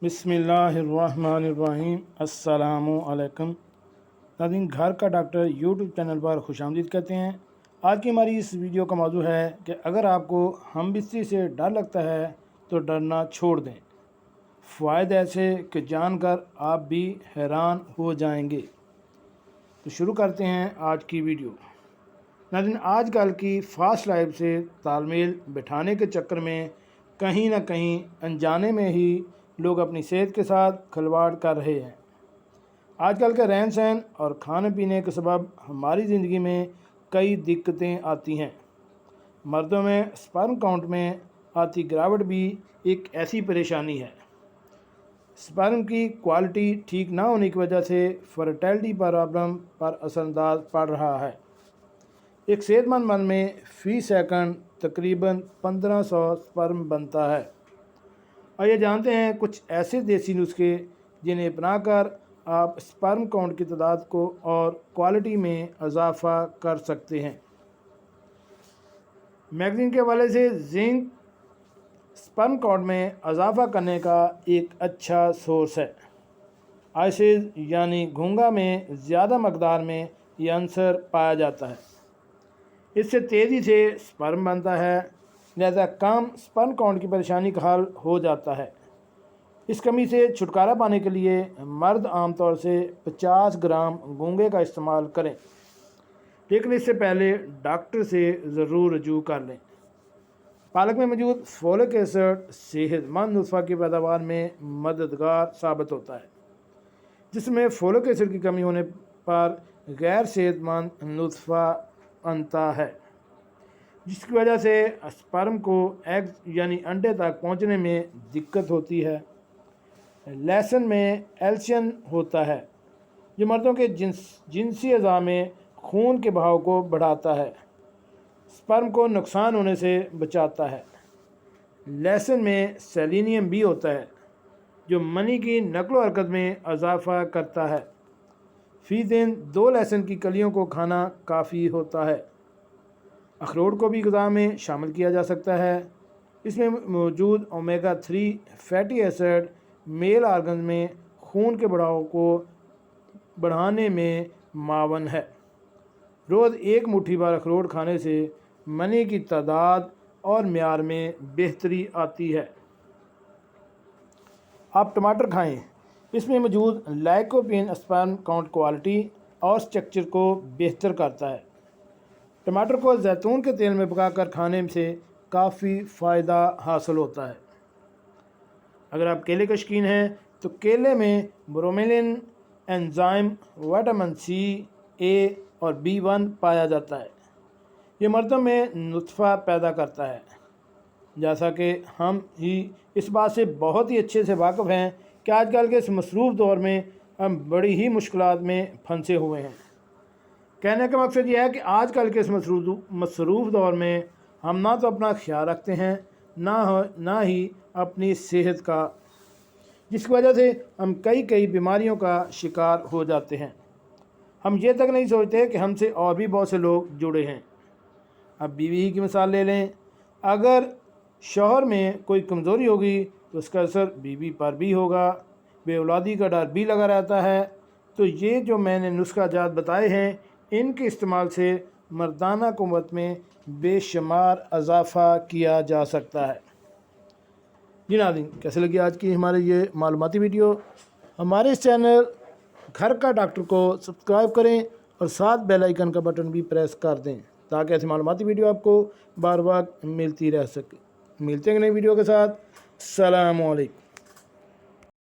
बिस्मिल्लाहिर्रहमानिर्रहीम। अस्सलामुअलैकुम नाज़रीन, घर का डॉक्टर यूट्यूब चैनल पर खुशामदीद कहते हैं। आज की हमारी इस वीडियो का मौजू है कि अगर आपको हमबिस्तरी से डर लगता है तो डरना छोड़ दें। फ़ायदे ऐसे कि जानकर आप भी हैरान हो जाएंगे। तो शुरू करते हैं आज की वीडियो। नाज़रीन, आजकल की फ़ास्ट लाइफ से तालमेल बिठाने के चक्कर में कहीं ना कहीं अनजाने में ही लोग अपनी सेहत के साथ खिलवाड़ कर रहे हैं। आजकल के रहन सहन और खाने पीने के सबब हमारी ज़िंदगी में कई दिक्कतें आती हैं। मर्दों में स्पर्म काउंट में आती गिरावट भी एक ऐसी परेशानी है। स्पर्म की क्वालिटी ठीक ना होने की वजह से फर्टिलिटी प्रॉब्लम पर असरअंदाज पड़ रहा है। एक सेहतमंद मर्द में फ़ी सेकंड तकरीबन 1500 स्पर्म बनता है। आइए जानते हैं कुछ ऐसे देसी नुस्खे जिन्हें अपनाकर आप स्पर्म काउंट की तादाद को और क्वालिटी में इजाफा कर सकते हैं। मैगज़ीन के हवाले से जिंक स्पर्म काउंट में इजाफा करने का एक अच्छा सोर्स है। आइसिस यानी घोंघा में ज़्यादा मकदार में यह अंसर पाया जाता है। इससे तेज़ी से स्पर्म बनता है, लिहाजा कम स्पर्म काउंट की परेशानी का हल हो जाता है। इस कमी से छुटकारा पाने के लिए मर्द आमतौर से 50 ग्राम घोंघे का इस्तेमाल करें, लेकिन इससे पहले डॉक्टर से ज़रूर रजू कर लें। पालक में मौजूद फोलिक एसिड सेहतमंद नुतफ़ा की पैदावार में मददगार साबित होता है, जिसमें फोलिक एसिड की कमी होने पर गैर सेहतमंद नुतफ़ा बनता है, जिसकी वजह से स्पर्म को एग्स यानी अंडे तक पहुंचने में दिक्कत होती है। लहसुन में एल्शियम होता है, जो मर्दों के जिनसी अज़ा में खून के बहाव को बढ़ाता है, स्पर्म को नुकसान होने से बचाता है। लहसुन में सेलेनियम भी होता है, जो मनी की नकलो हरकत में इजाफा करता है। फ़ी दिन 2 लहसुन की कलियों को खाना काफ़ी होता है। अखरोट को भी ग़िज़ा में शामिल किया जा सकता है। इसमें मौजूद omega 3 fatty acid male organ में खून के बढ़ाव को बढ़ाने में मावन है। रोज़ 1 मुट्ठी भर अखरोट खाने से मनी की तादाद और म्यार में बेहतरी आती है। आप टमाटर खाएं, इसमें मौजूद लाइकोपीन स्पर्म काउंट क्वालिटी और स्ट्रक्चर को बेहतर करता है। टमाटर को जैतून के तेल में पकाकर खाने से काफ़ी फ़ायदा हासिल होता है। अगर आप केले के शौकीन हैं तो केले में ब्रोमेलिन एंजाइम विटामिन सी, ए और B1 पाया जाता है। ये मर्दों में नुतफ़ा पैदा करता है। जैसा कि हम ही इस बात से बहुत ही अच्छे से वाकिफ़ हैं कि आजकल के इस मसरूफ़ दौर में हम बड़ी ही मुश्किलात में फंसे हुए हैं। कहने का मकसद यह है कि आजकल के इस मसरूफ़ दौर में हम ना तो अपना ख्याल रखते हैं ना ही अपनी सेहत का, जिसकी वजह से हम कई बीमारियों का शिकार हो जाते हैं। हम ये तक नहीं सोचते कि हमसे और भी बहुत से लोग जुड़े हैं। अब बीवी की मिसाल ले लें। अगर शौहर में कोई कमज़ोरी होगी तो उसका असर बीवी पर भी होगा। बेऔलादी का डर भी लगा रहता है। तो ये जो मैंने नुस्खा जात बताए हैं, इनके इस्तेमाल से मर्दाना क़ुव्वत में बेशुमार इजाफ़ा किया जा सकता है। जी नाज़रीन, कैसे लगी आज की हमारे ये मालूमाती वीडियो? हमारे इस चैनल घर का डॉक्टर को सब्सक्राइब करें और साथ बेल आइकन का बटन भी प्रेस कर दें, ताकि ऐसी मालूमाती वीडियो आपको बार बार मिलती रह सके। मिलते हैं नई वीडियो के साथ। अस्सलामु अलैकुम।